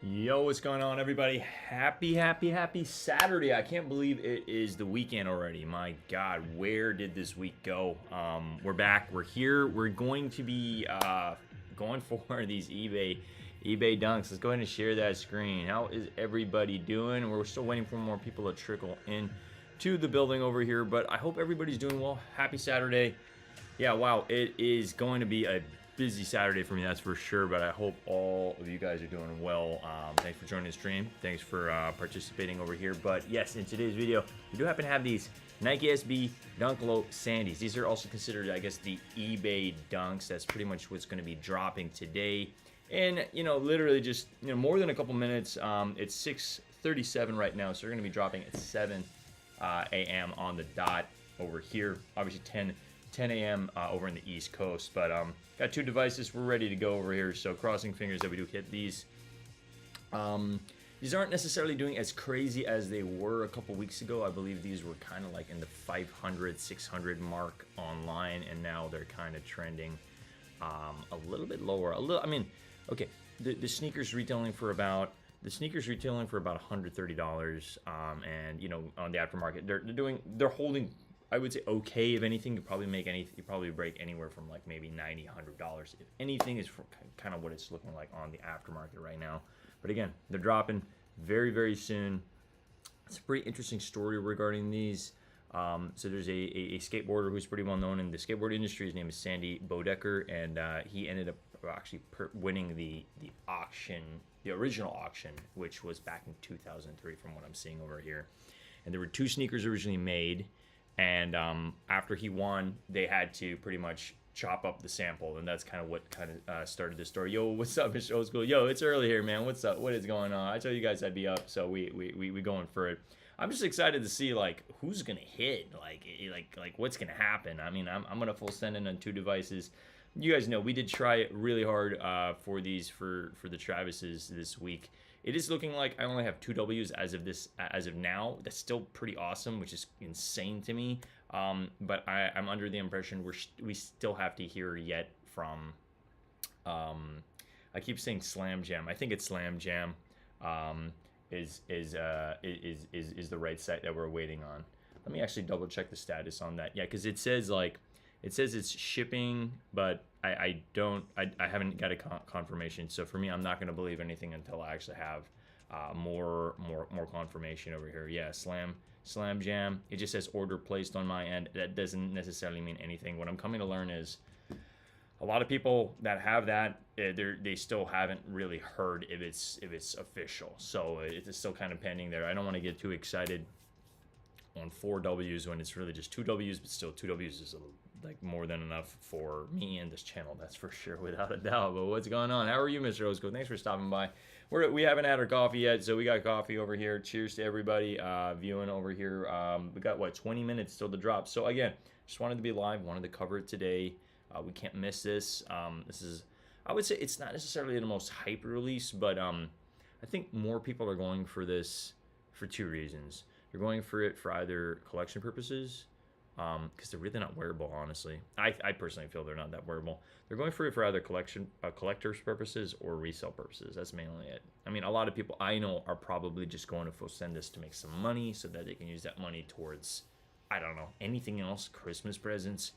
Yo, what's going on, everybody? Happy Saturday. I can't believe it is the weekend already. My God, where did this week go? We're back. We're here. We're going to be going for these eBay dunks. Let's go ahead and share that screen. How is everybody doing? We're still waiting for more people to trickle in to the building over here, but I hope everybody's doing well. Happy Saturday. Yeah, wow, it is going to be a busy Saturday for me, that's for sure, but I hope all of you guys are doing well. Thanks for joining the stream. Thanks for participating over here. But yes, in today's video, we do happen to have these Nike SB Dunk Low Sandies. These are also considered, I guess, the eBay dunks. That's pretty much what's going to be dropping today. And, you know, literally just, you know, more than a couple minutes. It's 6:37 right now, so they're going to be dropping at 7 a.m. on the dot over here. Obviously 10 a.m. Over in the East Coast, but got two devices. We're ready to go over here, so crossing fingers that we do hit these. These aren't necessarily doing as crazy as they were a couple weeks ago. I believe these were kind of like in the 500, 600 mark online, and now they're kind of trending a little bit lower. I mean, okay, the sneakers retailing for about $130, and you know, on the aftermarket, they're holding. I would say okay. If anything, you probably break anywhere from like maybe $90, $100. If anything, is kind of what it's looking like on the aftermarket right now. But again, they're dropping very, very soon. It's a pretty interesting story regarding these. So there's a skateboarder who's pretty well known in the skateboard industry. His name is Sandy Bodecker, and he ended up actually winning the auction, the original auction, which was back in 2003, from what I'm seeing over here. And there were two sneakers originally made. And after he won, they had to pretty much chop up the sample, and that's kind of what started the story. Yo, what's up, Mr. Old School? Yo, it's early here, man. What's up? What is going on? I told you guys I'd be up, so we going for it. I'm just excited to see like who's gonna hit, like what's gonna happen. I mean, I'm gonna full send in on two devices. You guys know we did try really hard for these for the Travises this week. It is looking like I only have 2 W's as of now. That's still pretty awesome, which is insane to me. But I'm under the impression we still have to hear yet from I keep saying Slam Jam. I think it's Slam Jam. Um, is the right site that we're waiting on. Let me actually double check the status on that. Yeah, because it says like it says it's shipping, but I don't I haven't got a confirmation. So for me, I'm not going to believe anything until I actually have more confirmation over here. Yeah, Slam Jam. It just says order placed on my end. That doesn't necessarily mean anything. What I'm coming to learn is a lot of people that have that, they still haven't really heard if it's official. So it's still kind of pending there. I don't want to get too excited on 4 W's when it's really just 2 W's, but still 2 W's is like more than enough for me and this channel, that's for sure, without a doubt. But what's going on? How are you, Mr. Osco? Thanks for stopping by. We haven't had our coffee yet, so we got coffee over here. Cheers to everybody viewing over here. We got, what, 20 minutes still to drop. So again, just wanted to be live, wanted to cover it today. We can't miss this. This is, I would say it's not necessarily the most hype release, but I think more people are going for this for 2 reasons. They're going for it for either collection purposes, because they're really not wearable, honestly. I personally feel they're not that wearable. They're going for it for either collector's purposes or resale purposes. That's mainly it. I mean, a lot of people I know are probably just going to send this to make some money so that they can use that money towards, I don't know, anything else, Christmas presents,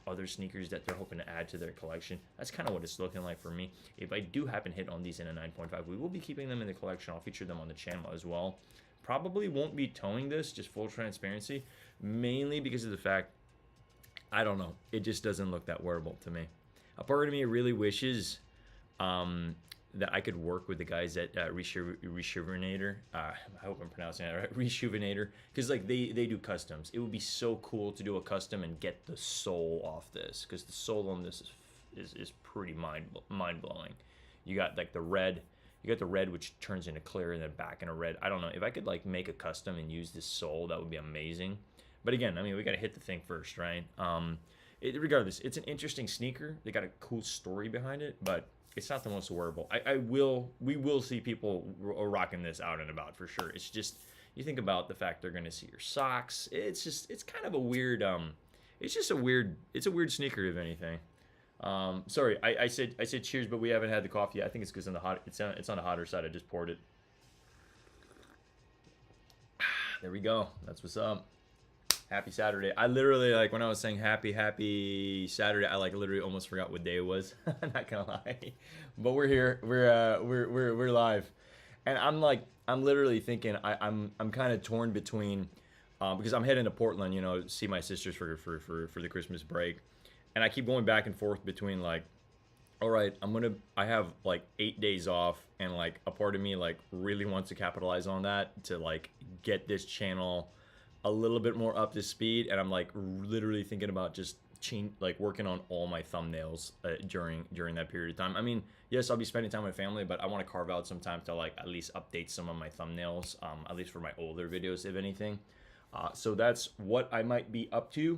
other sneakers that they're hoping to add to their collection. That's kind of what it's looking like for me. If I do happen to hit on these in a 9.5, we will be keeping them in the collection. I'll feature them on the channel as well. Probably won't be towing this, just full transparency, mainly because of the fact, I don't know, it just doesn't look that wearable to me. A part of me really wishes that I could work with the guys at Rejuvenator. I hope I'm pronouncing that right. Rejuvenator, because like they do customs. It would be so cool to do a custom and get the sole off this, because the sole on this is pretty mind blowing. You got like the red. You got the red, which turns into clear, and then back into red. I don't know if I could like make a custom and use this sole. That would be amazing. But again, I mean, we got to hit the thing first, right? Regardless, it's an interesting sneaker. They got a cool story behind it, but it's not the most wearable. We will see people rocking this out and about for sure. It's just, you think about the fact they're going to see your socks. It's kind of a weird, it's a weird sneaker, if anything. Sorry, I said cheers, but we haven't had the coffee yet. I think it's because it's on the hotter side. I just poured it. There we go. That's what's up. Happy Saturday. I literally, like, when I was saying happy Saturday, I like literally almost forgot what day it was. I'm not gonna lie, but we're here. We're live, and I'm literally thinking I'm kind of torn between, because I'm heading to Portland, you know, see my sisters for the Christmas break. And I keep going back and forth between like, all right, I have like 8 days off, and like a part of me like really wants to capitalize on that to like get this channel a little bit more up to speed. And I'm like literally thinking about just like working on all my thumbnails during that period of time. I mean, yes, I'll be spending time with family, but I want to carve out some time to like at least update some of my thumbnails, at least for my older videos, if anything. So that's what I might be up to.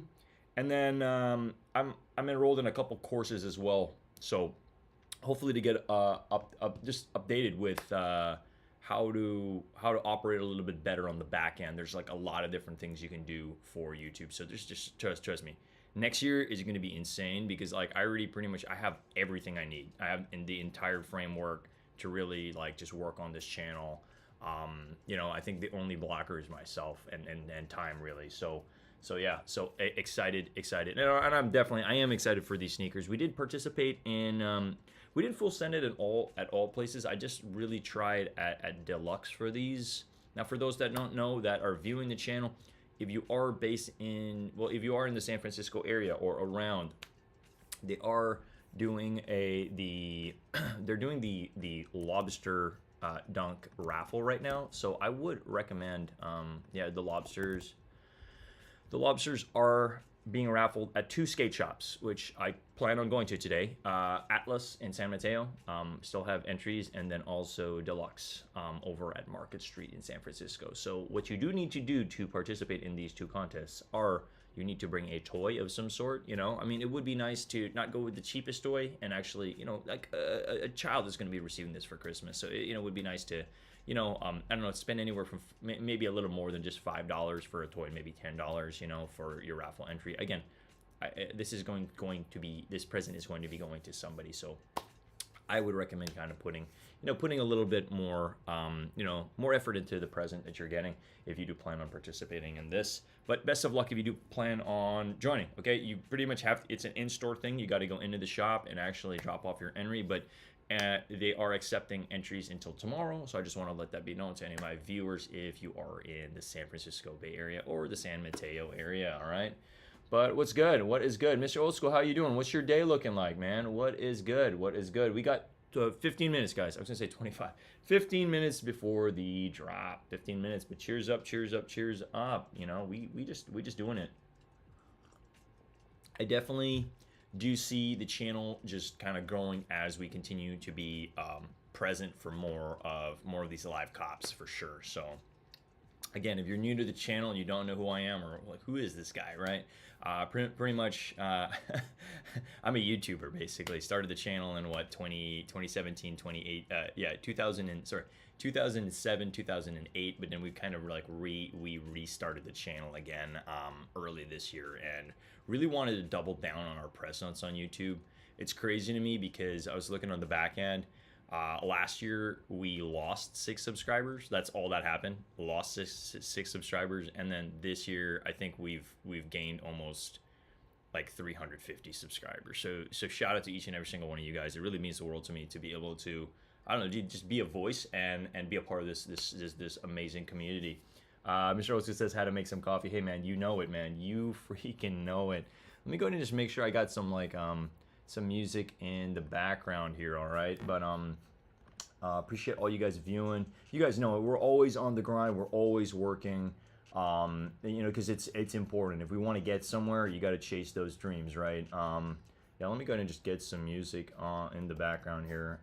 And then I'm enrolled in a couple courses as well, so hopefully to get just updated with how to operate a little bit better on the back end. There's like a lot of different things you can do for YouTube. So there's just trust me. Next year is going to be insane, because like I already pretty much I have everything I need. I have in the entire framework to really like just work on this channel. You know, I think the only blocker is myself and time, really. So yeah, so excited, and I am excited for these sneakers. We did participate in, we didn't full send it at all places. I just really tried at Deluxe for these. Now, for those that don't know, that are viewing the channel, if you are based in, well, if you are in the San Francisco area or around, they are doing they're doing the lobster dunk raffle right now. So I would recommend, yeah, the lobsters. The lobsters are being raffled at 2 skate shops, which I plan on going to today. Atlas in San Mateo, still have entries, and then also Deluxe over at Market Street in San Francisco. So what you do need to do to participate in these 2 contests are you need to bring a toy of some sort. You know, I mean, it would be nice to not go with the cheapest toy and actually, you know, like a child is going to be receiving this for Christmas. So, you know, it would be nice to, you know, I don't know, spend anywhere from maybe a little more than just $5 for a toy, maybe $10, you know, for your raffle entry. Again, this present is going to be going to somebody. So I would recommend kind of putting a little bit more, more effort into the present that you're getting if you do plan on participating in this. But best of luck if you do plan on joining. Okay, you pretty much have, it's an in-store thing. You got to go into the shop and actually drop off your entry, but they are accepting entries until tomorrow. So I just want to let that be known to any of my viewers if you are in the San Francisco Bay Area or the San Mateo area. All right. But what's good? What is good? Mr. Old School, how you doing? What's your day looking like, man? What is good? What is good? We got 15 minutes, guys. I was going to say 25. 15 minutes before the drop. 15 minutes, but cheers up, cheers up, cheers up. You know, we just doing it. I definitely do see the channel just kind of growing as we continue to be present for more of these live cops for sure. So again, if you're new to the channel and you don't know who I am or like who is this guy, right? Pretty much, I'm a YouTuber basically. Started the channel in what 2017, 2007, 2008. But then we kind of like we restarted the channel again early this year and really wanted to double down on our presence on YouTube. It's crazy to me because I was looking on the back end. Last year we lost 6 subscribers. That's all that happened. Lost six subscribers, and then this year I think we've gained almost like 350 subscribers. So shout out to each and every single one of you guys. It really means the world to me to be able to, I don't know, just be a voice and be a part of this amazing community. Mr. Oates says how to make some coffee. Hey man, you know it, man. You freaking know it. Let me go ahead and just make sure I got some like some music in the background here, all right? But appreciate all you guys viewing. You guys know it. We're always on the grind. We're always working. Because it's important. If we want to get somewhere, you got to chase those dreams, right? Yeah, let me go ahead and just get some music in the background here.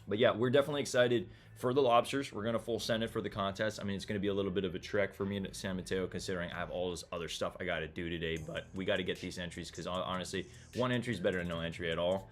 But yeah, we're definitely excited for the lobsters. We're gonna full send it for the contest. I mean, it's gonna be a little bit of a trek for me in San Mateo, considering I have all this other stuff I gotta do today. But we got to get these entries because honestly, one entry is better than no entry at all.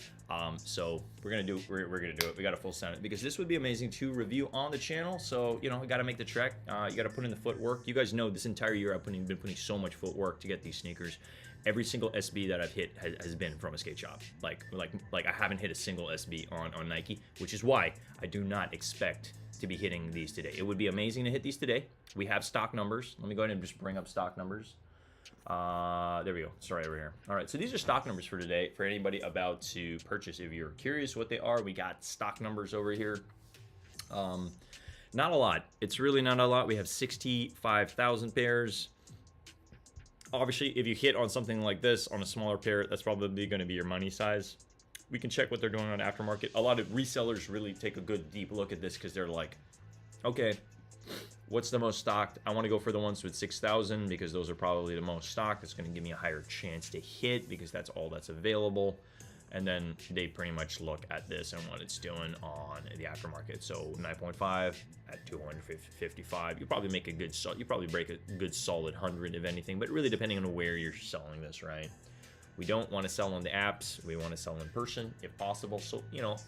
So we're gonna do it. We got to full send it because this would be amazing to review on the channel. So we got to make the trek. You got to put in the footwork. You guys know this entire year I've been putting so much footwork to get these sneakers. Every single SB that I've hit has been from a skate shop. Like I haven't hit a single SB on Nike, which is why I do not expect to be hitting these today. It would be amazing to hit these today. We have stock numbers. Let me go ahead and just bring up stock numbers. There we go. Sorry, over here. All right, so these are stock numbers for today for anybody about to purchase. If you're curious what they are, we got stock numbers over here. Not a lot. It's really not a lot. We have 65,000 pairs. Obviously, if you hit on something like this on a smaller pair, that's probably going to be your money size. We can check what they're doing on aftermarket. A lot of resellers really take a good deep look at this because they're like, okay, what's the most stocked? I want to go for the ones with 6,000 because those are probably the most stocked. It's going to give me a higher chance to hit because that's all that's available. And then they pretty much look at this and what it's doing on the aftermarket. So 9.5 at 255, you probably make a good, you probably break a good solid 100 if anything, but really depending on where you're selling this, right? We don't want to sell on the apps. We want to sell in person if possible. So,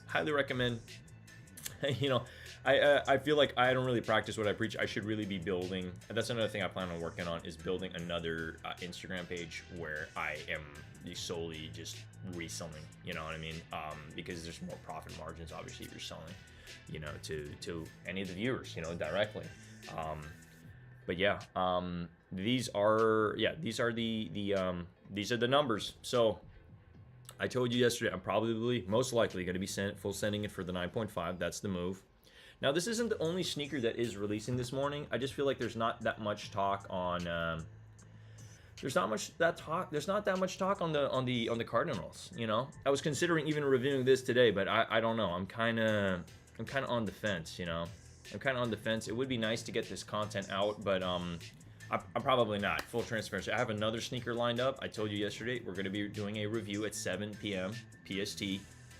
highly recommend, I feel like I don't really practice what I preach. I should really be building. That's another thing I plan on working on is building another Instagram page where I am solely just reselling, you know what I mean? Because there's more profit margins, obviously, if you're selling, to any of the viewers, directly. But yeah, these are the numbers. So I told you yesterday, I'm probably most likely going to be full sending it for the 9.5. That's the move. Now, this isn't the only sneaker that is releasing this morning. I just feel like there's not that much talk on. There's not that much talk on the Cardinals. I was considering even reviewing this today, but I don't know. I'm kind of on the fence. I'm kind of on the fence. It would be nice to get this content out, but I'm probably not. Full transparency. I have another sneaker lined up. I told you yesterday we're going to be doing a review at 7 p.m. PST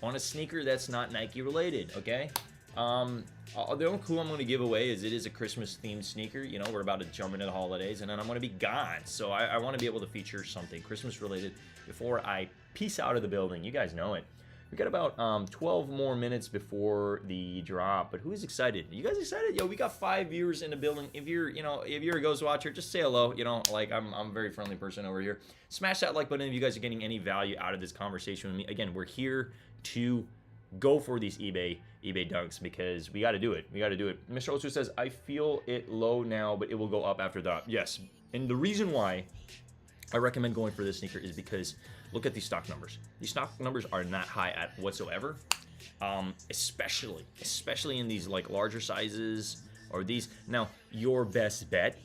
on a sneaker that's not Nike related. Okay. The only clue I'm going to give away is it is a Christmas themed sneaker. We're about to jump into the holidays and then I'm going to be gone. So I want to be able to feature something Christmas related before I peace out of the building. You guys know it. We got about 12 more minutes before the drop, but who's excited? You guys excited? Yo, we got 5 viewers in the building. If you're a Ghost Watcher, just say hello. I'm a very friendly person over here. Smash that like button if you guys are getting any value out of this conversation with me. Again, we're here to go for these eBay dunks because we got to do it. We got to do it. Mr. Otsu says, I feel it low now, but it will go up after that. Yes, and the reason why I recommend going for this sneaker is because look at these stock numbers. These stock numbers are not high at whatsoever, especially in these like larger sizes or these. Now, your best bet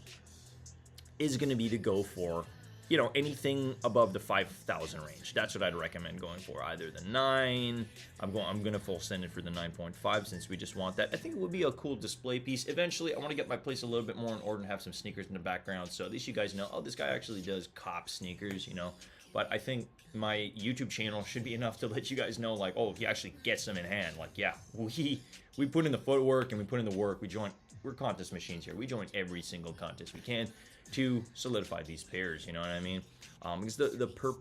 is going to be to go for, you know, anything above the 5,000 range. That's what I'd recommend going for. Either the 9. I'm going to full send it for the 9.5 since we just want that. I think it would be a cool display piece. Eventually, I want to get my place a little bit more in order and have some sneakers in the background. So at least you guys know, oh, this guy actually does cop sneakers, you know. But I think my YouTube channel should be enough to let you guys know, like, oh, he actually gets them in hand. Like, yeah, we put in the footwork and we put in the work. We're contest machines here. We join every single contest we can to solidify these pairs, you know what I mean? Because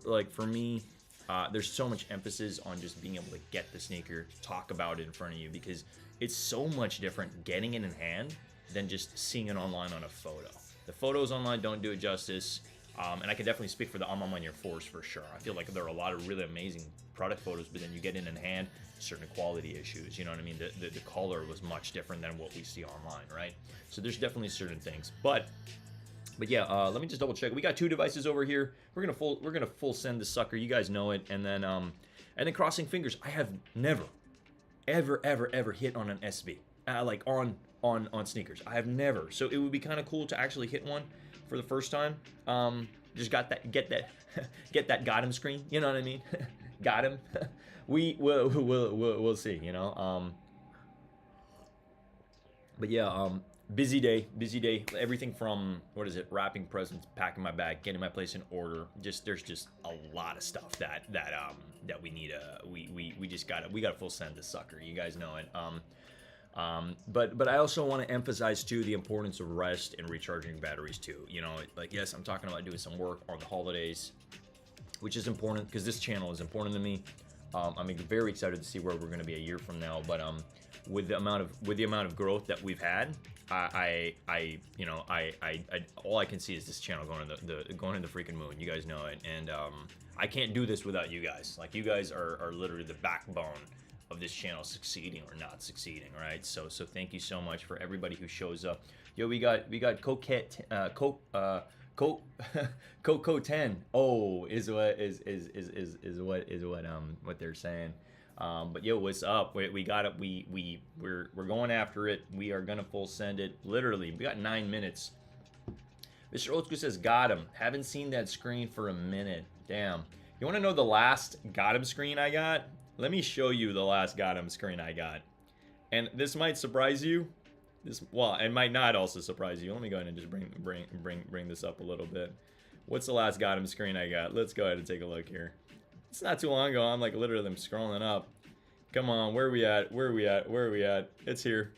like for me, there's so much emphasis on just being able to get the sneaker, talk about it in front of you, because it's so much different getting it in hand than just seeing it online on a photo. The photos online don't do it justice, and I can definitely speak for the I'm on your force for sure. I feel like there are a lot of really amazing product photos, but then you get it in hand, certain quality issues, you know what I mean? The color was much different than what we see online, right? So there's definitely certain things, but yeah, let me just double check. We got 2 devices over here. We're gonna full send this sucker. You guys know it. And then crossing fingers. I have never, ever hit on an SB, like on sneakers. I have never. So it would be kind of cool to actually hit one for the first time. Just get that got him screen. You know what I mean? Got him. We'll see. You know. But yeah. Busy day. Everything from, what is it, wrapping presents, packing my bag, getting my place in order. There's just a lot of stuff that we need. We gotta full send this sucker. You guys know it. But I also want to emphasize too the importance of rest and recharging batteries too. You know, like, yes, I'm talking about doing some work on the holidays, which is important because this channel is important to me. I'm very excited to see where we're going to be a year from now. But with the amount of growth that we've had, I all I can see is this channel going to the freaking moon. You guys know it, and I can't do this without you guys. Like, you guys are literally the backbone of this channel succeeding or not succeeding, right? So thank you so much for everybody who shows up. Yo, we got Coquette Coco 10. Oh, is what they're saying. But yo, what's up? We got it. We're going after it. We are gonna full send it. Literally, we got 9 minutes. Mr. Old School says, got him. Haven't seen that screen for a minute. Damn. You want to know the last got him screen I got? Let me show you the last got him screen I got. And this might surprise you. Well, it might not also surprise you. Let me go ahead and just bring this up a little bit. What's the last got him screen I got? Let's go ahead and take a look here. It's not too long ago. I'm like literally I'm scrolling up. Come on, where are we at? It's here.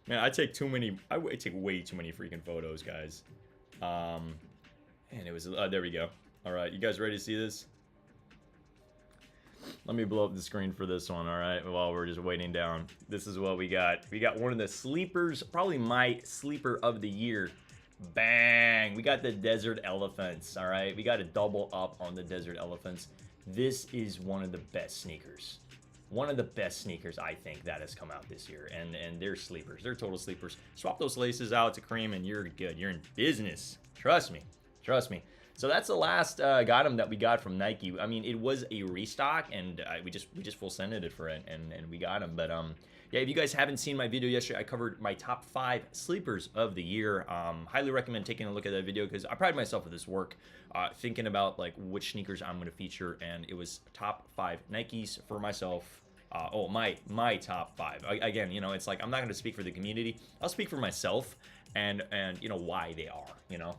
Man, I take way too many freaking photos, guys. And it was there we go. All right, you guys ready to see this? Let me blow up the screen for this one, all right, while we're just waiting down. This is what we got. We got one of the sleepers, probably my sleeper of the year. Bang! We got the Desert Elephants, all right? We got to double up on the Desert Elephants. This is one of the best sneakers. One of the best sneakers, I think, that has come out this year. And they're sleepers. They're total sleepers. Swap those laces out to cream and you're good. You're in business. Trust me. So that's the last got 'em that we got from Nike. I mean, it was a restock, and we just full sended it for it, and we got them. But yeah, if you guys haven't seen my video yesterday, I covered my top 5 sleepers of the year. Highly recommend taking a look at that video because I pride myself with this work, thinking about like which sneakers I'm going to feature, and it was top 5 Nikes for myself. My top 5. Again, you know, it's like I'm not going to speak for the community. I'll speak for myself, and you know why they are. You know.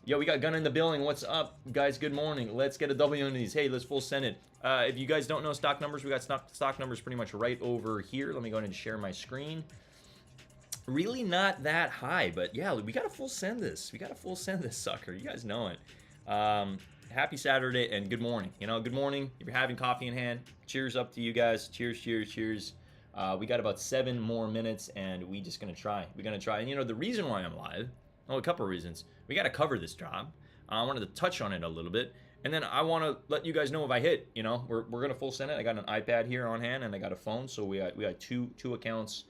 Yo, we got Gun in the building. What's up, guys? Good morning. Let's get a W on these. Hey, let's full send it. If you guys don't know stock numbers, we got stock numbers pretty much right over here. Let me go ahead and share my screen. Really not that high, but yeah, we got to full send this. We got to full send this sucker. You guys know it. Happy Saturday and good morning. You know, good morning. If you're having coffee in hand, cheers up to you guys. Cheers. We got about 7 more minutes, and we just gonna try. We're gonna try. And you know, the reason why I'm live, a couple of reasons. We got to cover this job. I wanted to touch on it a little bit. And then I want to let you guys know if I hit. You know, we're gonna full send it. I got an iPad here on hand, and I got a phone, so we got two accounts.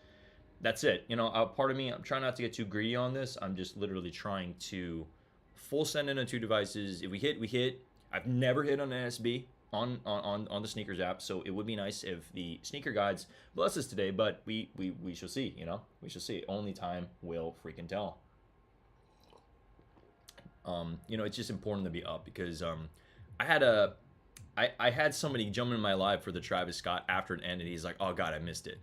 That's it. You know, part of me, I'm trying not to get too greedy on this. I'm just literally trying to full send in on 2 devices. If we hit, we hit. I've never hit on an SB on the sneakers app, so it would be nice if the sneaker guides bless us today. But we shall see. You know, we shall see. Only time will freaking tell. You know, it's just important to be up because I had somebody jump in my live for the Travis Scott after it ended. He's like, "Oh God, I missed it."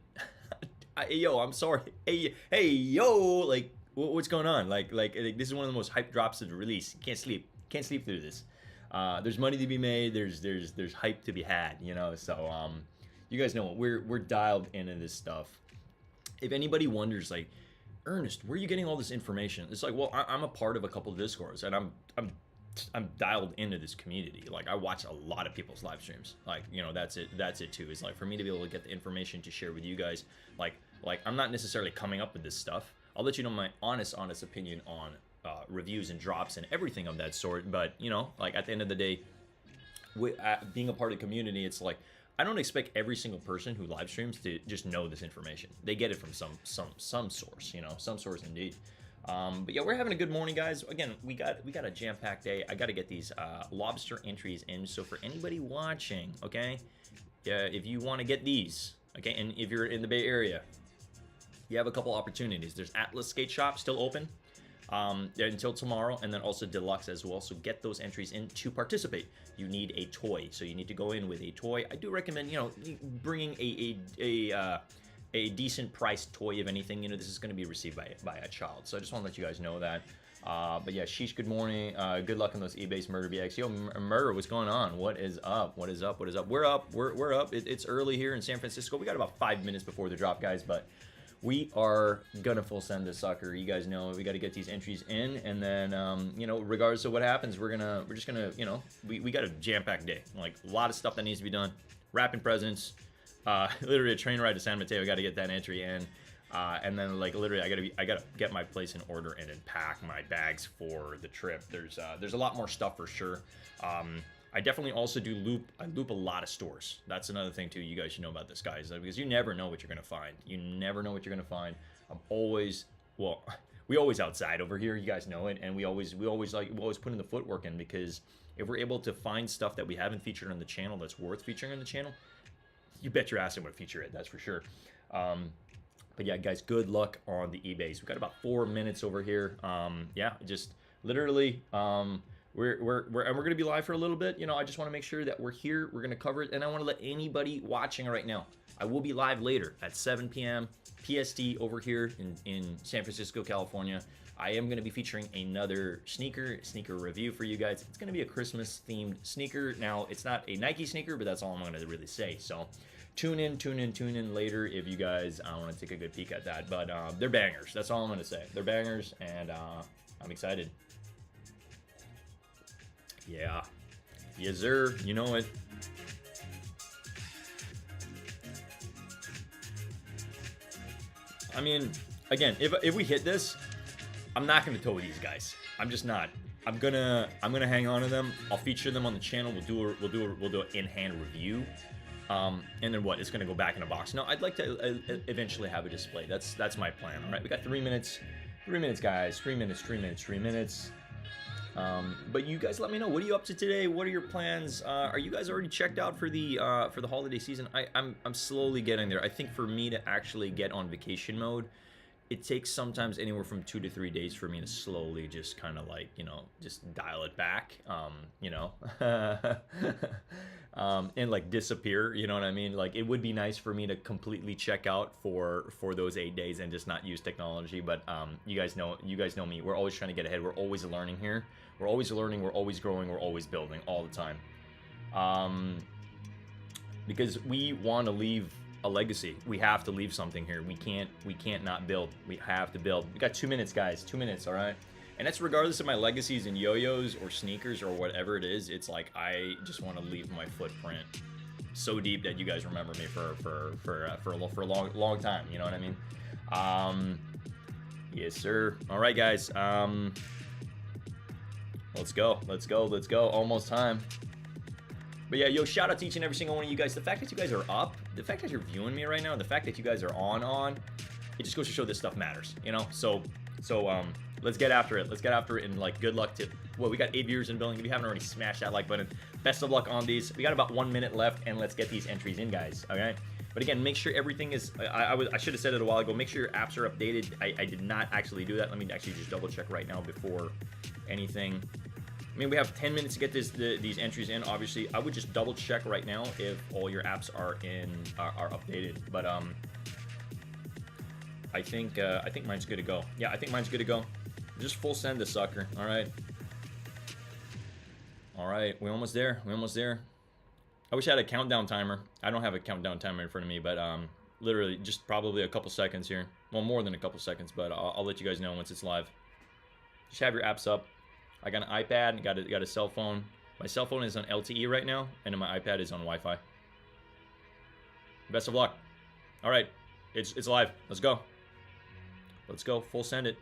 Hey, yo, I'm sorry. Hey, yo, like, what's going on? Like, this is one of the most hype drops of the release. Can't sleep through this. There's money to be made. There's hype to be had. You know, so you guys know we're dialed into this stuff. If anybody wonders, like, Ernest, where are you getting all this information? It's like, well, I'm a part of a couple of Discords, and I'm dialed into this community. Like, I watch a lot of people's live streams. Like, you know, that's it too. Is like for me to be able to get the information to share with you guys. Like I'm not necessarily coming up with this stuff. I'll let you know my honest opinion on reviews and drops and everything of that sort. But you know, like at the end of the day, being a part of the community, it's like I don't expect every single person who live streams to just know this information. They get it from some source, you know, some source indeed. But yeah, we're having a good morning, guys. Again, we got a jam-packed day. I got to get these lobster entries in. So for anybody watching, okay, yeah, if you want to get these, okay, and if you're in the Bay Area, you have a couple opportunities. There's Atlas Skate Shop still open until tomorrow, and then also Deluxe as well. So get those entries in to participate. You need a toy, so you need to go in with a toy. I do recommend, you know, bringing a decent priced toy. If anything, you know, this is going to be received by a child. So I just want to let you guys know that. But yeah, sheesh, good morning. Good luck on those eBay's Murder BX. Yo, Murder, what's going on? What is up? What is up? What is up? We're up. We're up. It's early here in San Francisco. We got about 5 minutes before the drop, guys, but we are gonna full send this sucker. You guys know we got to get these entries in, and then you know, regardless of what happens, we're just gonna, you know, we got a jam-packed day. Like a lot of stuff that needs to be done. Wrapping presents. Literally a train ride to San Mateo. I got to get that entry in, and then like literally I gotta get my place in order and then pack my bags for the trip. There's a lot more stuff for sure. I definitely also loop a lot of stores. That's another thing too. You guys should know about this, guys, because you never know what you're gonna find. You never know what you're gonna find. We always outside over here. You guys know it, and we always put in the footwork in, because if we're able to find stuff that we haven't featured on the channel that's worth featuring on the channel, you bet your ass I'm gonna feature it. That's for sure. But yeah, guys, good luck on the eBays. We've got about 4 minutes over here. Yeah, just literally. We're gonna be live for a little bit. You know, I just want to make sure that we're here. We're gonna cover it, and I want to let anybody watching right now. I will be live later at 7 p.m. PST over here in San Francisco, California. I am gonna be featuring another sneaker review for you guys. It's gonna be a Christmas themed sneaker. Now, it's not a Nike sneaker, but that's all I'm gonna really say. So tune in later if you guys want to take a good peek at that. But they're bangers. That's all I'm gonna say. They're bangers, and I'm excited. Yeah. Yes, sir. You know it. I mean, again, if we hit this, I'm not gonna tow these guys. I'm just not. I'm gonna hang on to them. I'll feature them on the channel. We'll do an in-hand review. And then what? It's gonna go back in a box. No, I'd like to eventually have a display. That's my plan. All right, we got 3 minutes. 3 minutes, guys. 3 minutes. 3 minutes. 3 minutes. But you guys let me know, what are you up to today? What are your plans? Are you guys already checked out for the holiday season? I'm slowly getting there. I think for me to actually get on vacation mode, it takes sometimes anywhere from 2 to 3 days for me to slowly just kind of like, you know, just dial it back, you know, and like disappear, you know what I mean? Like, it would be nice for me to completely check out for those 8 days and just not use technology. But you guys know me. We're always trying to get ahead. We're always learning here. We're always learning. We're always growing. We're always building all the time. Because we want to leave a legacy. We have to leave something here. We can't not build. We have to build. We got 2 minutes, guys. 2 minutes, all right? And that's regardless of my legacies in yo-yos or sneakers or whatever it is. It's like I just want to leave my footprint so deep that you guys remember me for a long time. You know what I mean? Yes, sir. All right, guys. Let's go. Let's go. Let's go. Almost time. But yeah, yo, shout out to each and every single one of you guys. The fact that you guys are up, the fact that you're viewing me right now, the fact that you guys are on, it just goes to show this stuff matters, you know? So let's get after it. Let's get after it, and like, good luck to, well, we got 8 viewers in building. If you haven't already, smash that like button. Best of luck on these. We got about 1 minute left, and let's get these entries in, guys, okay? But again, make sure everything is, I should have said it a while ago, make sure your apps are updated. I did not actually do that. Let me actually just double check right now before anything. I mean, we have 10 minutes to get these entries in. Obviously, I would just double check right now if all your apps are updated. But I think mine's good to go. Yeah, I think mine's good to go. Just full send this sucker. All right. All right, we're almost there. We're almost there. I wish I had a countdown timer. I don't have a countdown timer in front of me, but literally just probably a couple seconds here. Well, more than a couple seconds, but I'll let you guys know once it's live. Just have your apps up. I got an iPad, got a cell phone. My cell phone is on LTE right now, and my iPad is on Wi-Fi. Best of luck. All right, it's live. Let's go. Let's go. Full send it.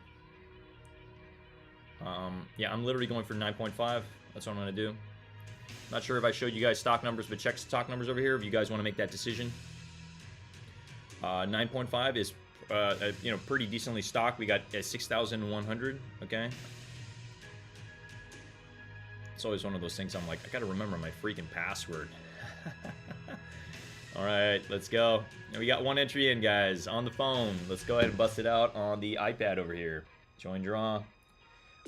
Yeah, I'm literally going for 9.5. That's what I'm gonna do. Not sure if I showed you guys stock numbers, but check stock numbers over here if you guys want to make that decision. 9.5 is you know, pretty decently stocked. We got 6,100. Okay. It's always one of those things I'm like, I gotta remember my freaking password. All right, let's go. And we got one entry in, guys, on the phone. Let's go ahead and bust it out on the iPad over here. Join draw.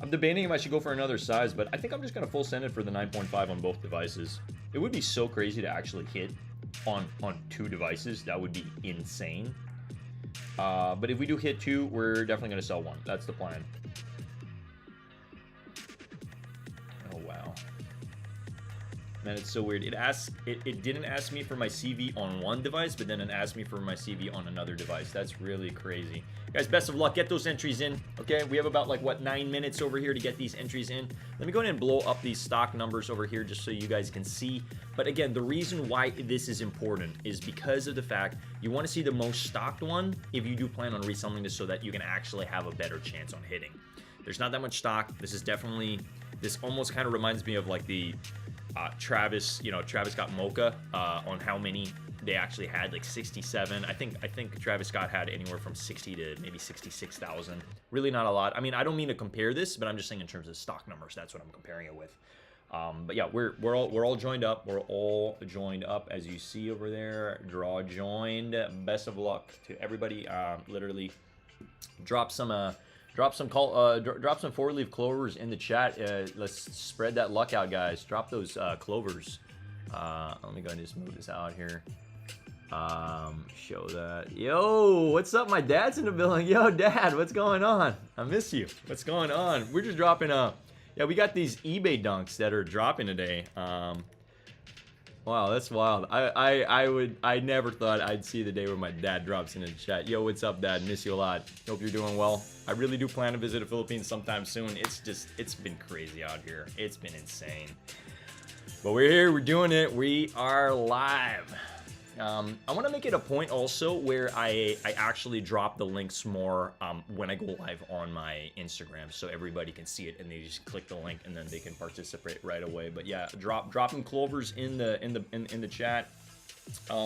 I'm debating if I should go for another size, but I think I'm just gonna full send it for the 9.5 on both devices. It would be so crazy to actually hit on 2 devices. That would be insane. But if we do hit 2, we're definitely gonna sell 1. That's the plan. Oh wow, man, it's so weird. It didn't ask me for my CV on one device, but then it asked me for my CV on another device. That's really crazy. Guys, best of luck. Get those entries in. Okay, we have about like what, 9 minutes over here to get these entries in. Let me go ahead and blow up these stock numbers over here just so you guys can see. But again, the reason why this is important is because of the fact you want to see the most stocked one if you do plan on reselling this, so that you can actually have a better chance on hitting. There's not that much stock. This is definitely, this almost kind of reminds me of like the Travis, you know, Travis Scott Mocha on how many they actually had, like 67. I think Travis Scott had anywhere from 60 to maybe 66,000. Really not a lot. I mean, I don't mean to compare this, but I'm just saying in terms of stock numbers, that's what I'm comparing it with. But yeah, we're all joined up. We're all joined up, as you see over there. Draw joined. Best of luck to everybody. Literally, drop some 4-leaf clovers in the chat. Let's spread that luck out, guys. Drop those clovers. Let me go ahead and just move this out here. Show that. Yo, what's up? My dad's in the building. Yo, Dad, what's going on? I miss you. What's going on? We're just dropping yeah, we got these eBay dunks that are dropping today. Wow, that's wild. I never thought I'd see the day where my dad drops in the chat. Yo, what's up, Dad? Miss you a lot. Hope you're doing well. I really do plan to visit the Philippines sometime soon. It's been crazy out here. It's been insane. But we're here, we're doing it. We are live. I want to make it a point also where I actually drop the links more when I go live on my Instagram, so everybody can see it and they just click the link and then they can participate right away. But yeah, dropping clovers in the chat.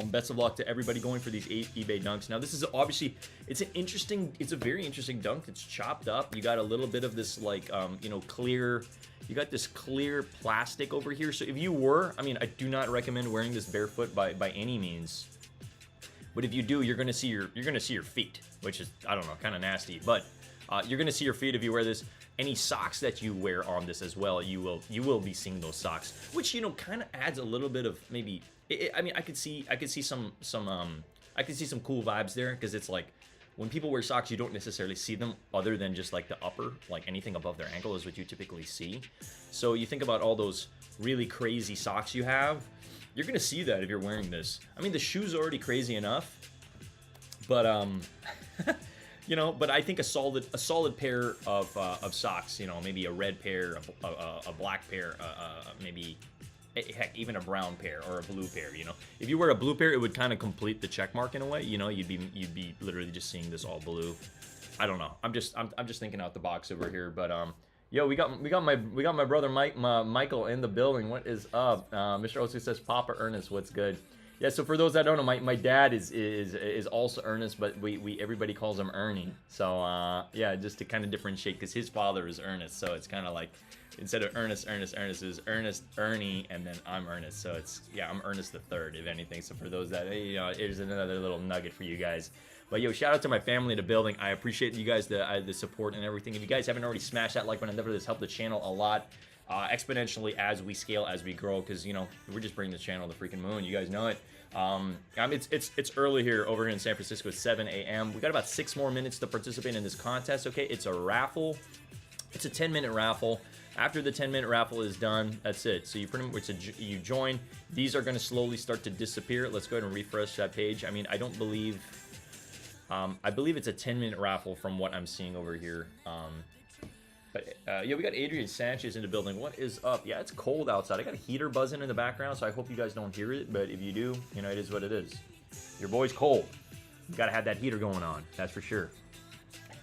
Best of luck to everybody going for these eBay dunks. Now this is obviously, it's a very interesting dunk. It's chopped up. You got a little bit of this like you know, clear. You got this clear plastic over here. So if you were, I mean, I do not recommend wearing this barefoot by any means. But if you do, you're gonna see your feet, which is, I don't know, kind of nasty. But you're gonna see your feet if you wear this. Any socks that you wear on this as well, you will be seeing those socks, which, you know, kind of adds a little bit of maybe. I mean, I could see some cool vibes there, because it's like, when people wear socks, you don't necessarily see them other than just like the upper, like anything above their ankle is what you typically see. So you think about all those really crazy socks you have, you're gonna see that if you're wearing this. I mean, the shoe's already crazy enough, but you know, but I think a solid pair of socks, you know, maybe a red pair, a black pair, maybe, heck, even a brown pair or a blue pair. You know, if you wear a blue pair, it would kind of complete the check mark in a way. You know, you'd be literally just seeing this all blue. I don't know. I'm just thinking out the box over here. But Yo, we got my brother Michael in the building. What is up? Mr. Osu says, Papa Ernest, what's good? Yeah, so for those that don't know, my dad is also Ernest, but we everybody calls him Ernie. So yeah, just to kind of differentiate, because his father is Ernest, so it's kind of like instead of Ernest is Ernest Ernie, and then I'm Ernest. So it's, yeah, I'm Ernest the third, if anything. So for those that, you know, here's another little nugget for you guys. But yo, shout out to my family in the building. I appreciate you guys the support and everything. If you guys haven't already smashed that like button, definitely this helped the channel a lot. Exponentially as we scale, as we grow, because, you know, we're just bringing the channel to the freaking moon. You guys know it. I mean, it's early here over here in San Francisco. It's 7 a.m. We got about 6 more minutes to participate in this contest. Okay, it's a raffle. It's a 10-minute raffle. After the 10-minute raffle is done, that's it. So you pretty much you join. These are going to slowly start to disappear. Let's go ahead and refresh that page. I mean, I don't believe. I believe it's a 10-minute raffle from what I'm seeing over here. But yeah, we got Adrian Sanchez in the building. What is up? Yeah, it's cold outside. I got a heater buzzing in the background, so I hope you guys don't hear it. But if you do, you know, it is what it is. Your boy's cold. You gotta have that heater going on. That's for sure.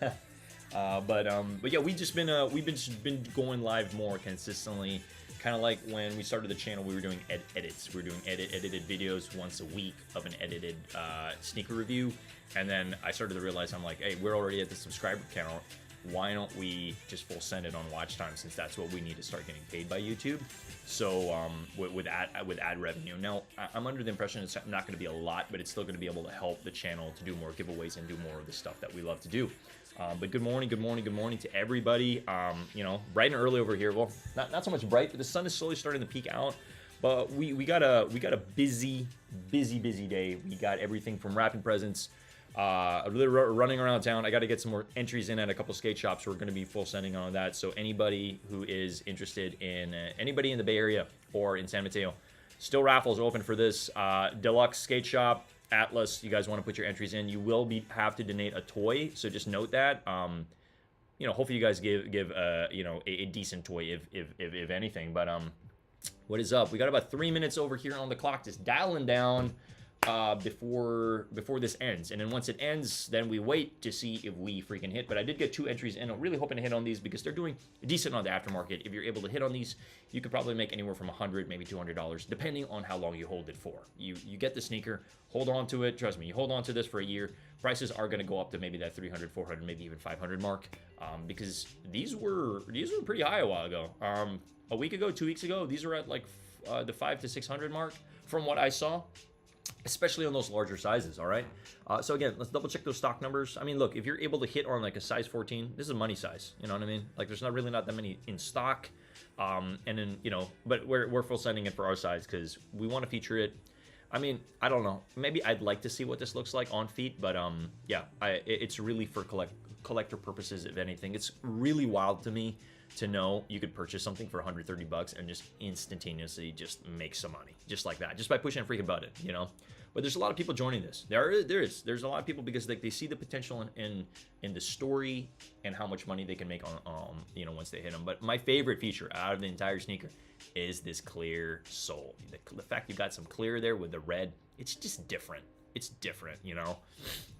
But yeah, we've just been going live more consistently. Kind of like when we started the channel, we were doing edits. We were doing edited videos once a week of an edited sneaker review. And then I started to realize, I'm like, hey, we're already at the subscriber count. Why don't we just full send it on watch time, since that's what we need to start getting paid by YouTube? So with ad revenue. Now, I'm under the impression it's not going to be a lot, but it's still going to be able to help the channel to do more giveaways and do more of the stuff that we love to do. But good morning to everybody. You know, bright and early over here. Well, not so much bright, but the sun is slowly starting to peek out. But we got a busy day. We got everything from wrapping presents, running around town. I got to get some more entries in at a couple skate shops. We're going to be full sending on that. So anybody who is interested in anybody in the Bay Area or in San Mateo, still raffles open for this deluxe skate shop. Atlas, you guys want to put your entries in, you will have to donate a toy, so just note that. You know, hopefully you guys give you know, a decent toy if anything. But what is up? We got about 3 minutes over here on the clock, just dialing down before this ends. And then once it ends, then we wait to see if we freaking hit. But I did get 2 entries in. I'm really hoping to hit on these because they're doing decent on the aftermarket. If you're able to hit on these, you could probably make anywhere from $100, maybe $200, depending on how long you hold it for. You get the sneaker, hold on to it. Trust me, you hold on to this for a year, prices are going to go up to maybe that 300, 400, maybe even 500 mark, because these were pretty high a while ago. A week ago, 2 weeks ago, these were at like the 500 to 600 mark from what I saw, especially on those larger sizes. All right, so again, let's double check those stock numbers. I mean, look, if you're able to hit on like a size 14, this is a money size, you know what I mean? Like, there's not that many in stock, and then, you know, but we're full sending it for our size because we want to feature it. I mean, I don't know, maybe I'd like to see what this looks like on feet, but yeah, it's really for collector purposes, if anything. It's really wild to me to know you could purchase something for $130 and just instantaneously just make some money, just like that, just by pushing a freaking button, you know. But there's a lot of people joining this. There's a lot of people because they see the potential in the story and how much money they can make on you know, once they hit them. But my favorite feature out of the entire sneaker is this clear sole. The fact you've got some clear there with the red, it's just different. It's different, you know.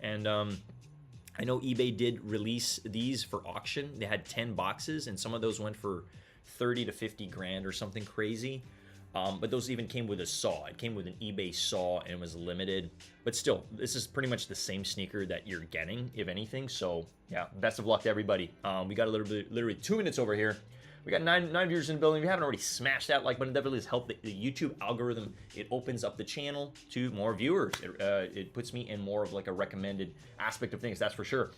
And I know eBay did release these for auction. They had 10 boxes, and some of those went for 30 to 50 grand or something crazy. But those even came with a saw. It came with an eBay saw and was limited. But still, this is pretty much the same sneaker that you're getting, if anything. So yeah, best of luck to everybody. We got literally 2 minutes over here. We got nine viewers in the building. If you haven't already smashed that like button, definitely has helped the YouTube algorithm. It opens up the channel to more viewers. It puts me in more of like a recommended aspect of things, that's for sure.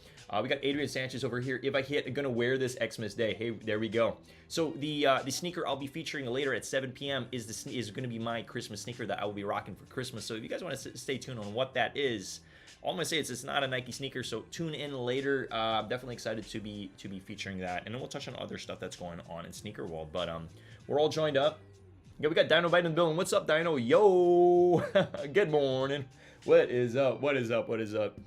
We got Adrian Sanchez over here. If I hit, I'm gonna wear this Xmas Day. Hey, there we go. So the sneaker I'll be featuring later at 7 p.m. is gonna be my Christmas sneaker that I will be rocking for Christmas. So if you guys want to stay tuned on what that is, all I'm gonna say is it's not a Nike sneaker, so tune in later. Definitely excited to be featuring that, and then we'll touch on other stuff that's going on in sneaker world. But we're all joined up. Yeah, we got Dino Biden in the building. What's up, Dino? Yo, good morning. What is up? What is up? What is up?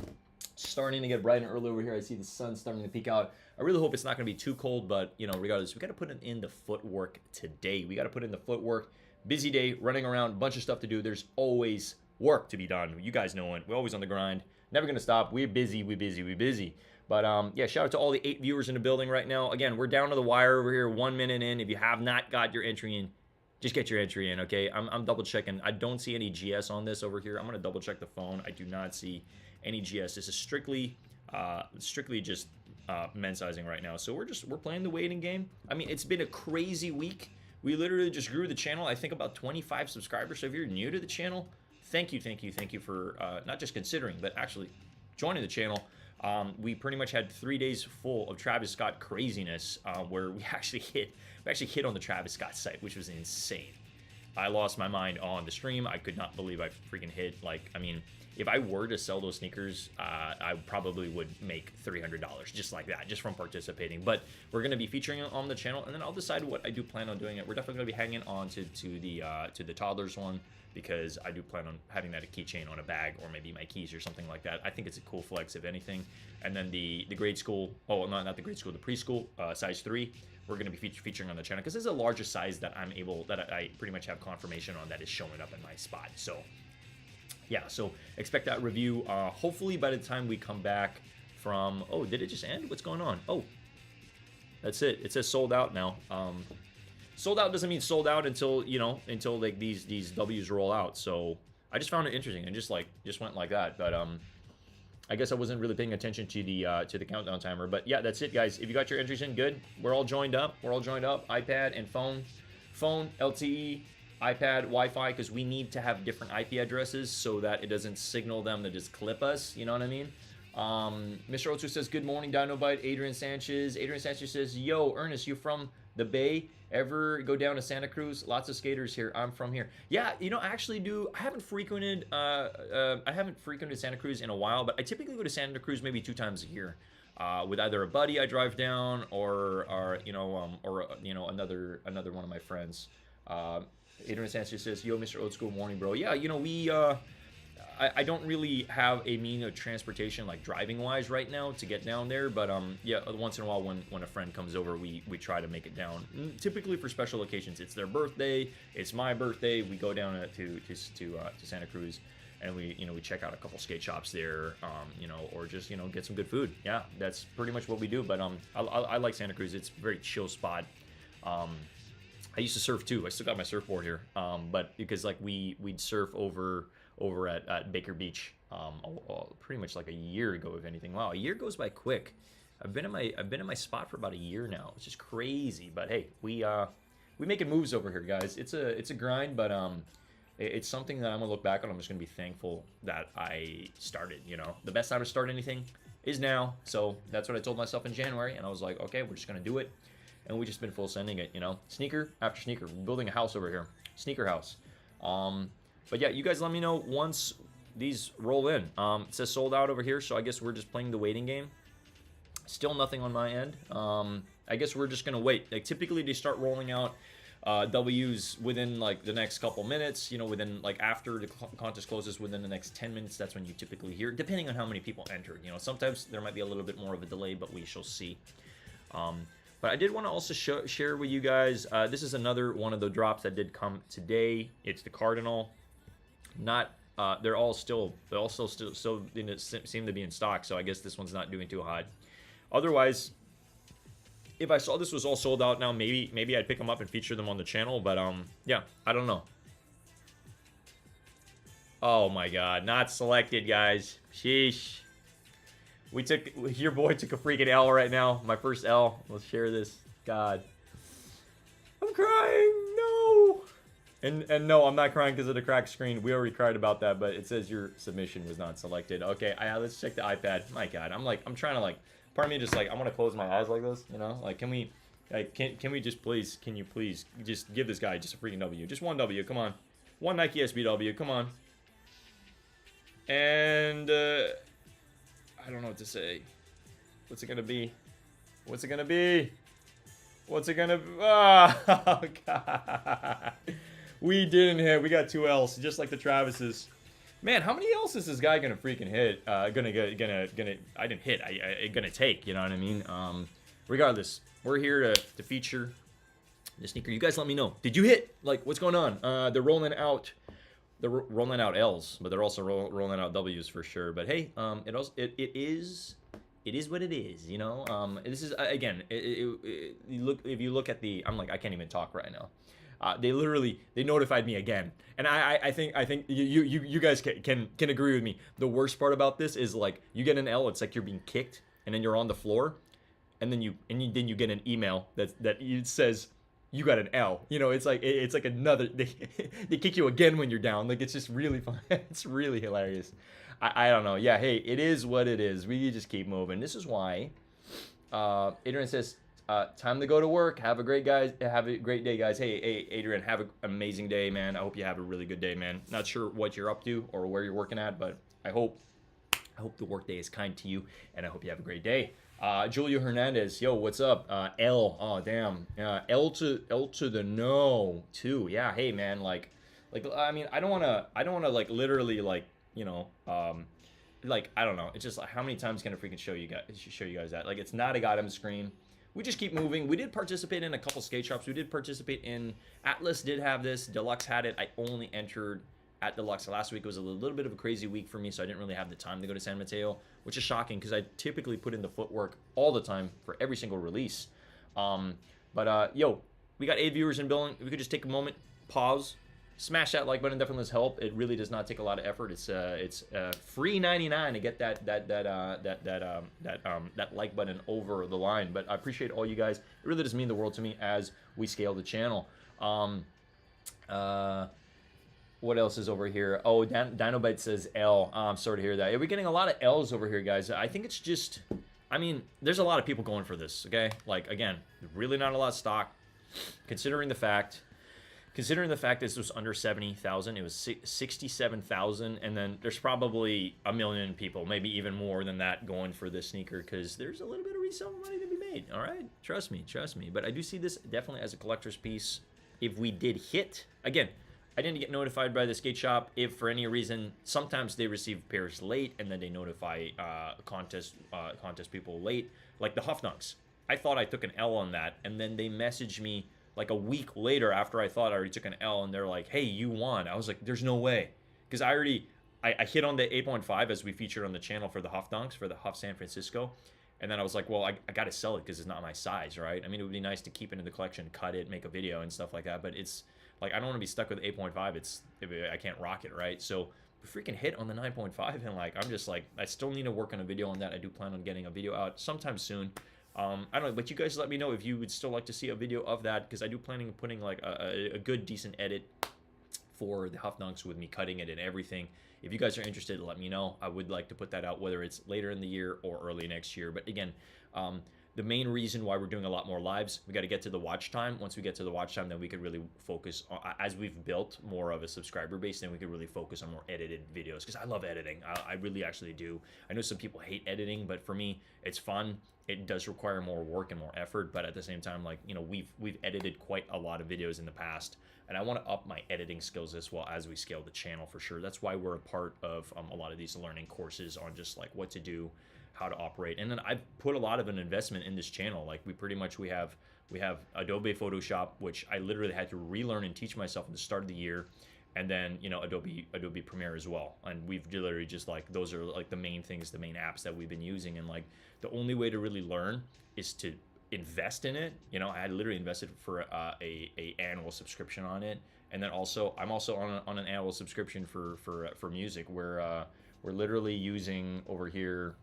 Starting to get bright and early over here. I see the sun starting to peek out. I really hope it's not gonna be too cold, but you know, regardless, we got to put in the footwork today. We got to put in the footwork. Busy day, running around, bunch of stuff to do. There's always work to be done. You guys know it. We're always on the grind. Never gonna stop. We're busy. But yeah, shout out to all the 8 viewers in the building right now. Again, we're down to the wire over here, 1 minute in. If you have not got your entry in, just get your entry in, okay? I'm double checking. I don't see any GS on this over here. I'm gonna double check the phone. I do not see any GS. This is strictly just men sizing right now. So we're playing the waiting game. I mean, it's been a crazy week. We literally just grew the channel, I think, about 25 subscribers. So if you're new to the channel, thank you for not just considering, but actually joining the channel. We pretty much had 3 days full of Travis Scott craziness, where we actually hit on the Travis Scott site, which was insane. I lost my mind on the stream. I could not believe I freaking hit. Like, I mean, if I were to sell those sneakers, I probably would make $300 just like that, just from participating. But we're going to be featuring it on the channel, and then I'll decide what I do plan on doing it. We're definitely going to be hanging on to the toddlers one, because I do plan on having that a keychain on a bag, or maybe my keys or something like that. I think it's a cool flex, if anything. And then the grade school, not the grade school, the preschool, size 3, we're going to be featuring on the channel, because this is the largest size that I pretty much have confirmation on that is showing up in my spot. So yeah, so expect that review. Hopefully by the time we come back from, oh, did it just end? What's going on? Oh, that's it. It says sold out now. Sold out doesn't mean sold out until like these W's roll out. So I just found it interesting and just went like that. But I guess I wasn't really paying attention to the countdown timer. But yeah, that's it, guys. If you got your entries in, good. We're all joined up. iPad and phone, LTE, iPad, Wi-Fi, because we need to have different IP addresses so that it doesn't signal them to just clip us. You know what I mean? Mr. Otsu says, good morning, Dinobite. Adrian Sanchez says, yo, Ernest, you from the Bay? Ever go down to Santa Cruz? Lots of skaters here. I'm from here. Yeah, I actually do. I haven't frequented Santa Cruz in a while, but I typically go to Santa Cruz maybe 2 times a year, with either a buddy I drive down or another one of my friends. Adrian Sanchez says, yo, Mr. Old School, morning, bro. Yeah, I don't really have a mean of transportation, like driving wise right now, to get down there, but yeah, once in a while when a friend comes over, we try to make it down. Typically for special occasions. It's their birthday, it's my birthday, we go down to Santa Cruz, and we check out a couple skate shops there, or just get some good food. Yeah, that's pretty much what we do. But I like Santa Cruz. It's a very chill spot. I used to surf too. I still got my surfboard here, but because like we'd surf over at Baker Beach, pretty much like a year ago, if anything. Wow, a year goes by quick. I've been in my spot for about a year now. It's just crazy. But hey, we making moves over here, guys. It's a grind, but it's something that I'm gonna look back on. I'm just gonna be thankful that I started. The best time to start anything is now. So that's what I told myself in January, and I was like, okay, we're just gonna do it. And we just been full sending it, sneaker after sneaker. We're building a house over here, sneaker house. But yeah, you guys let me know once these roll in. It says sold out over here, so I guess we're just playing the waiting game. Still nothing on my end. I guess we're just gonna wait. Like typically they start rolling out W's within like the next couple minutes. Within like after the contest closes, within the next 10 minutes. That's when you typically hear, depending on how many people entered. Sometimes there might be a little bit more of a delay, but we shall see. But I did want to also share with you guys, this is another one of the drops that did come today. It's the Cardinal. They're all still seem to be in stock, so I guess this one's not doing too hot. Otherwise, if I saw this was all sold out now, maybe I'd pick them up and feature them on the channel, but yeah, I don't know. Oh my god, not selected, guys. Sheesh. Your boy took a freaking L right now. My first L. Let's share this. God. I'm crying. No. And no, I'm not crying because of the cracked screen. We already cried about that, but it says your submission was not selected. Okay, let's check the iPad. My God, I'm trying to part of me just I want to close my eyes like this, can we just please, can you please just give this guy just a freaking W, just one W, come on, one Nike SBW, come on, and I don't know what to say. What's it gonna be? What's it gonna be? What's it gonna be? Oh, God. We didn't hit. We got 2 L's, just like the Travises. Man, how many L's is this guy gonna freaking hit? I didn't hit. I gonna take. You know what I mean? Regardless, we're here to feature the sneaker. You guys, let me know. Did you hit? What's going on? They're rolling out. They're rolling out L's, but they're also rolling out W's for sure. But hey, it is it is what it is, you know. This is again, you look if you look at the, I'm like I can't even talk right now. They notified me again, and I think you guys can agree with me. The worst part about this is like you get an L, it's like you're being kicked, and then you're on the floor, and then you get an email that it says you got an L. You know, it's like another they kick you again when you're down. Like it's just really fun. It's really hilarious. I don't know. Yeah, hey, it is what it is. We just keep moving. This is why Adrian says time to go to work. Have a great day, guys. Hey, Adrian, have an amazing day, man. I hope you have a really good day, man. Not sure what you're up to or where you're working at, but I hope the workday is kind to you, and I hope you have a great day. Julio Hernandez, yo, what's up? L, oh damn, L to the no too. Yeah, hey man, like I mean, I don't wanna like literally like like I don't know. It's just like how many times can I freaking show you guys that? Like it's not a goddamn scream. We just keep moving. We did participate in a couple skate shops. We did participate in Atlas. Did have this. Deluxe had it. I only entered at Deluxe last week. It was a little bit of a crazy week for me, so I didn't really have the time to go to San Mateo, which is shocking because I typically put in the footwork all the time for every single release. Yo, we got 8 viewers in building. We could just take a moment, pause, smash that like button. Definitely does help. It really does not take a lot of effort. It's free 99 to get that like button over the line. But I appreciate all you guys. It really does mean the world to me as we scale the channel. What else is over here? Oh, Dinobite says L. I'm sorry to hear that. Yeah, we're getting a lot of L's over here, guys. I think it's just, I mean, there's a lot of people going for this, okay? Like, again, really not a lot of stock. Considering the fact this was under 70,000, it was 67,000, and then there's probably a million people, maybe even more than that, going for this sneaker because there's a little bit of resale money to be made, all right? Trust me. But I do see this definitely as a collector's piece. If we did hit, again, I didn't get notified by the skate shop. If for any reason, sometimes they receive pairs late and then they notify contest people late, like the Huff Dunks. I thought I took an L on that, and then they messaged me like a week later after I thought I already took an L, and they're like, "Hey, you won." I was like, "There's no way," because I hit on the 8.5 as we featured on the channel for the Huff Dunks for the Huff San Francisco, and then I was like, "Well, I got to sell it because it's not my size, right?" I mean, it would be nice to keep it in the collection, cut it, make a video and stuff like that, but it's like I don't want to be stuck with 8.5. I can't rock it, right? So we freaking hit on the 9.5, and like I'm just like I still need to work on a video on that. I do plan on getting a video out sometime soon. I don't know, but you guys let me know if you would still like to see a video of that, because I do planning on putting like a good decent edit for the Huff Dunks with me cutting it and everything. If you guys are interested, let me know. I would like to put that out, whether it's later in the year or early next year. But again, the main reason why we're doing a lot more lives, we got to get to the watch time. Once we get to the watch time, then we could really focus on, as we've built more of a subscriber base, then we could really focus on more edited videos, because I love editing. I really actually do. I know some people hate editing, but for me, it's fun. It does require more work and more effort, but at the same time, like, you know, we've edited quite a lot of videos in the past, and I want to up my editing skills as well as we scale the channel for sure. That's why we're a part of a lot of these learning courses on just like what to do, how to operate. And then I've put a lot of an investment in this channel. Like we have Adobe Photoshop, which I literally had to relearn and teach myself at the start of the year. And then, you know, Adobe Premiere as well. And we've literally just like, those are like the main things, the main apps that we've been using. And like the only way to really learn is to invest in it. You know, I had literally invested for a annual subscription on it. And then also, I'm also on an annual subscription for music, where we're literally using over here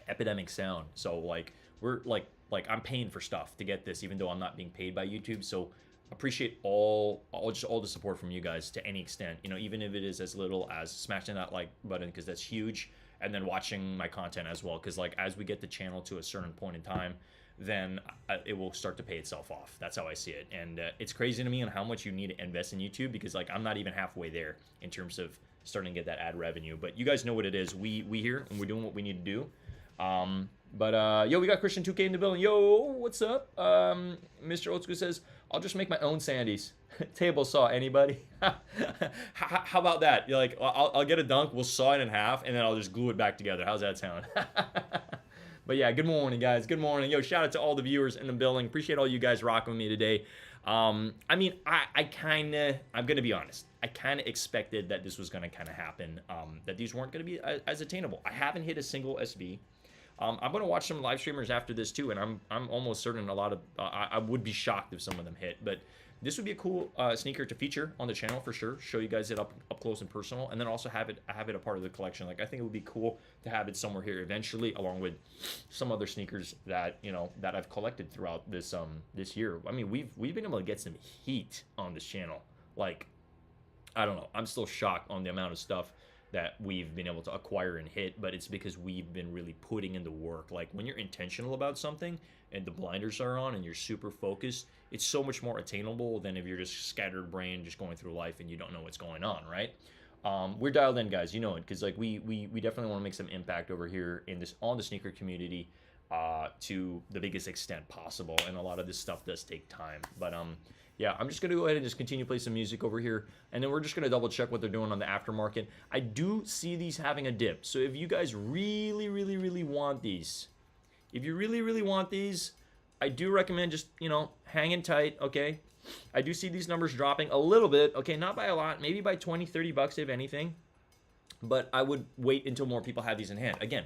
Epidemic Sound. So like we're like I'm paying for stuff to get this, even though I'm not being paid by YouTube. So appreciate all the support from you guys to any extent, you know, even if it is as little as smashing that like button, because that's huge, and then watching my content as well, because like as we get the channel to a certain point in time, then it will start to pay itself off. That's how I see it. And it's crazy to me on how much you need to invest in YouTube, because like I'm not even halfway there in terms of starting to get that ad revenue. But you guys know what it is. We here, and we're doing what we need to do. Yo, we got Christian 2K in the building. Yo, what's up? Mr. Old School says, I'll just make my own sandies. Table saw, anybody? How about that? You're like, I'll get a dunk, we'll saw it in half, and then I'll just glue it back together. How's that sound? But yeah, good morning, guys. Good morning. Yo, shout out to all the viewers in the building. Appreciate all you guys rocking with me today. I mean, I'm going to be honest. I kind of expected that this was going to kind of happen, that these weren't going to be as attainable. I haven't hit a single SV. I'm gonna watch some live streamers after this too, and I'm almost certain a lot of I would be shocked if some of them hit, but this would be a cool sneaker to feature on the channel for sure. Show you guys it up close and personal, and then also have it a part of the collection. Like I think it would be cool to have it somewhere here eventually, along with some other sneakers that that I've collected throughout this this year. I mean, we've been able to get some heat on this channel. Like I don't know, I'm still shocked on the amount of stuff that we've been able to acquire and hit, but it's because we've been really putting in the work. Like when you're intentional about something and the blinders are on and you're super focused, it's so much more attainable than if you're just scattered brain, just going through life and you don't know what's going on, right? We're dialed in, guys, you know it, because like we definitely want to make some impact over here in this on the sneaker community to the biggest extent possible, and a lot of this stuff does take time, but yeah, I'm just going to go ahead and just continue to play some music over here, and then we're just going to double check what they're doing on the aftermarket. I do see these having a dip, so if you guys really, really, really want these, if you really, really want these, I do recommend just, hanging tight, okay? I do see these numbers dropping a little bit, okay? Not by a lot, maybe by 20, 30 bucks if anything, but I would wait until more people have these in hand. Again,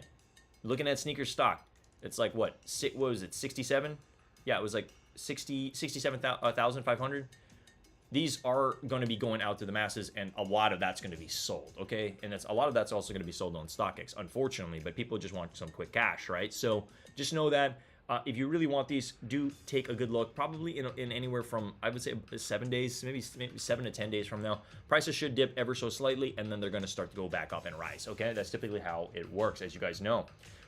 looking at sneaker stock, it's like what was it, 67? Yeah, it was like 67,500. These are going to be going out to the masses, and a lot of that's going to be sold, okay? And a lot of that's also going to be sold on StockX, unfortunately, but people just want some quick cash, right? So just know that if you really want these, do take a good look. Probably in anywhere from, I would say, 7 days, maybe 7 to 10 days from now. Prices should dip ever so slightly, and then they're going to start to go back up and rise, okay? That's typically how it works, as you guys know.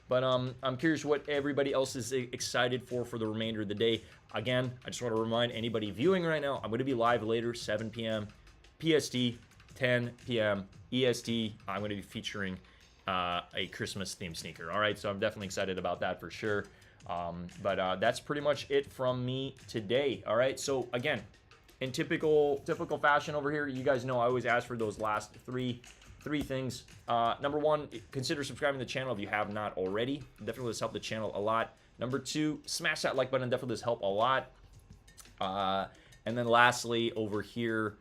But I'm curious what everybody else is excited for the remainder of the day. Again, I just want to remind anybody viewing right now, I'm going to be live later, 7 p.m. PST, 10 p.m. EST. I'm going to be featuring a Christmas-themed sneaker. All right, so I'm definitely excited about that for sure. But that's pretty much it from me today. All right, so again, in typical fashion over here, you guys know I always ask for those last three things. Number one, consider subscribing to the channel if you have not already. Definitely does help the channel a lot. Number two, smash that like button. Definitely does help a lot. And then lastly, over here,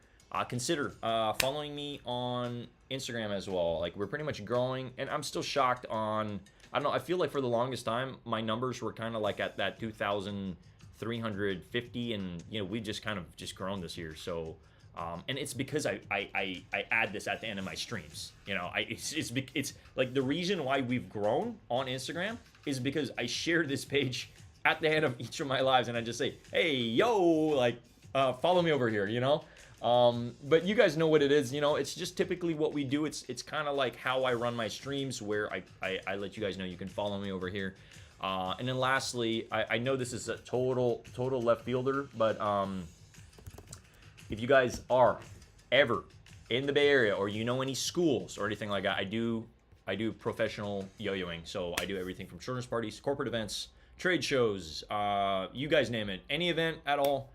consider following me on Instagram as well. Like, we're pretty much growing, and I'm still shocked on, I don't know, I feel like for the longest time, my numbers were kind of like at that 2,350, and, we just kind of grown this year. So, and it's because I add this at the end of my streams. It's like the reason why we've grown on Instagram is because I share this page at the end of each of my lives, and I just say, hey, yo, like, follow me over here, but you guys know what it is. It's just typically what we do. It's kind of like how I run my streams, where I let you guys know you can follow me over here. And then lastly, I know this is a total left fielder, but if you guys are ever in the Bay Area, or any schools or anything like that, I do professional yo-yoing. So I do everything from children's parties, corporate events, trade shows, you guys name it, any event at all.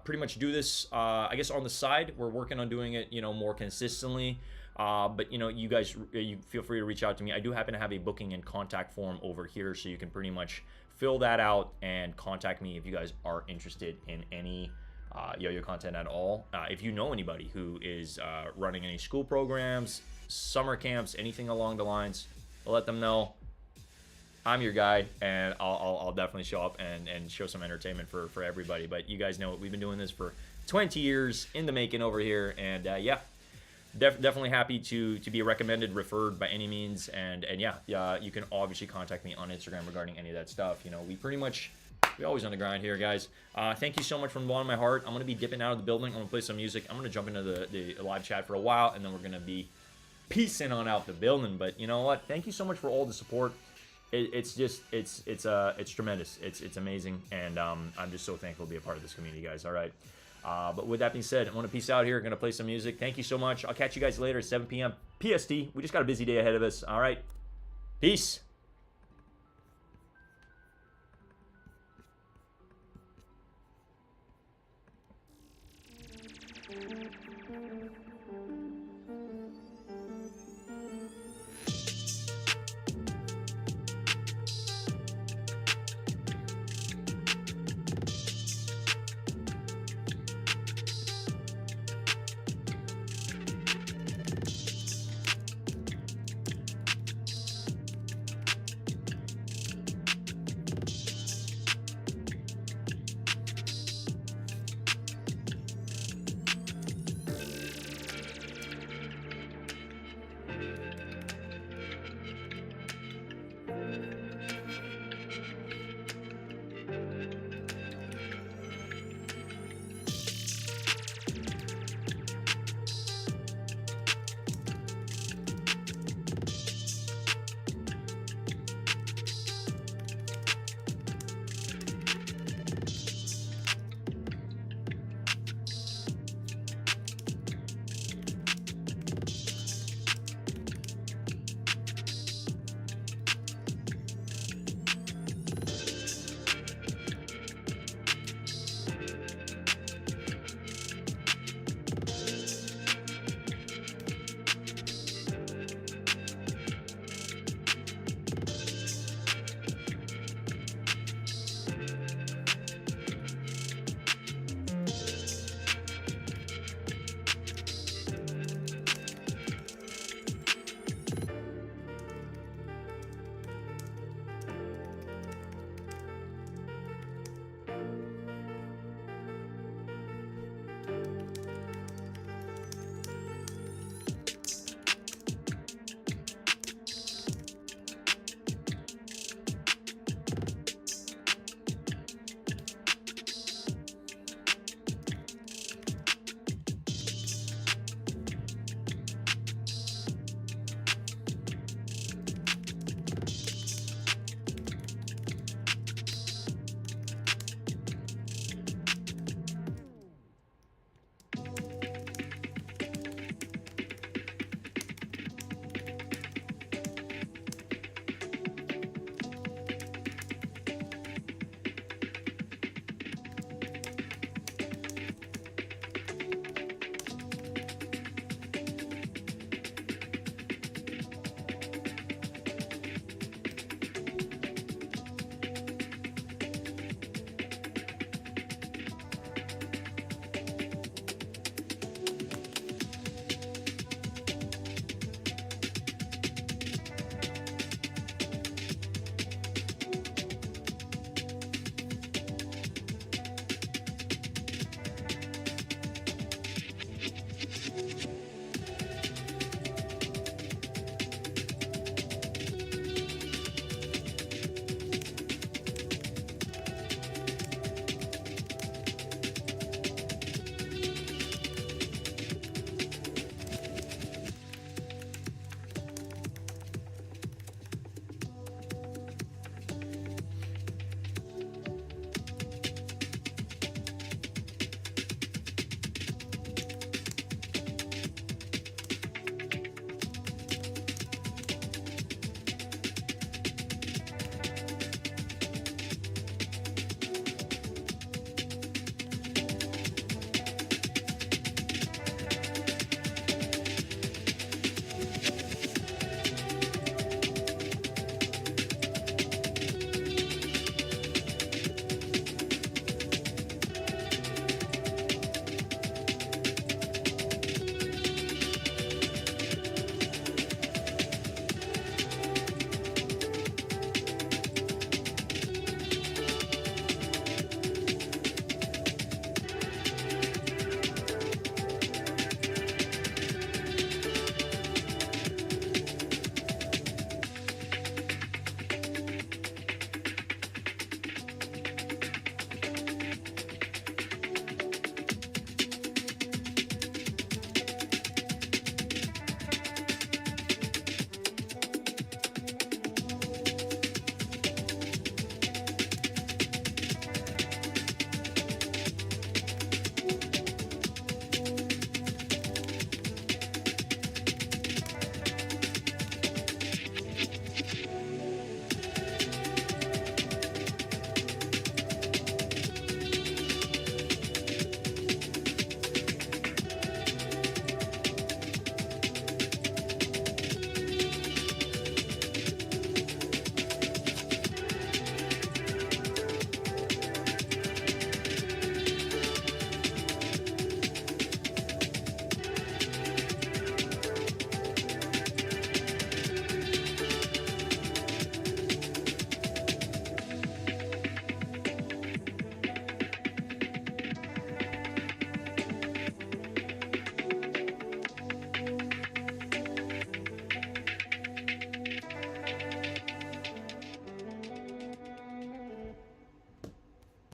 Pretty much do this. I guess on the side, we're working on doing it, more consistently. But you guys, you feel free to reach out to me. I do happen to have a booking and contact form over here, so you can pretty much fill that out and contact me if you guys are interested in any yo-yo content at all. If you know anybody who is running any school programs, summer camps, anything along the lines, let them know. I'm your guy, and I'll definitely show up and show some entertainment for everybody. But you guys know, we've been doing this for 20 years in the making over here, and yeah, definitely happy to be recommended, referred by any means, and yeah, you can obviously contact me on Instagram regarding any of that stuff. We're always on the grind here, guys. Thank you so much from the bottom of my heart. I'm going to be dipping out of the building. I'm going to play some music. I'm going to jump into the live chat for a while, and then we're going to be peacing on out the building. But you know what? Thank you so much for all the support. It's tremendous. It's amazing, and I'm just so thankful to be a part of this community, guys. All right. But with that being said, I want to peace out here. I'm going to play some music. Thank you so much. I'll catch you guys later at 7 p.m. PST. We just got a busy day ahead of us. All right. Peace.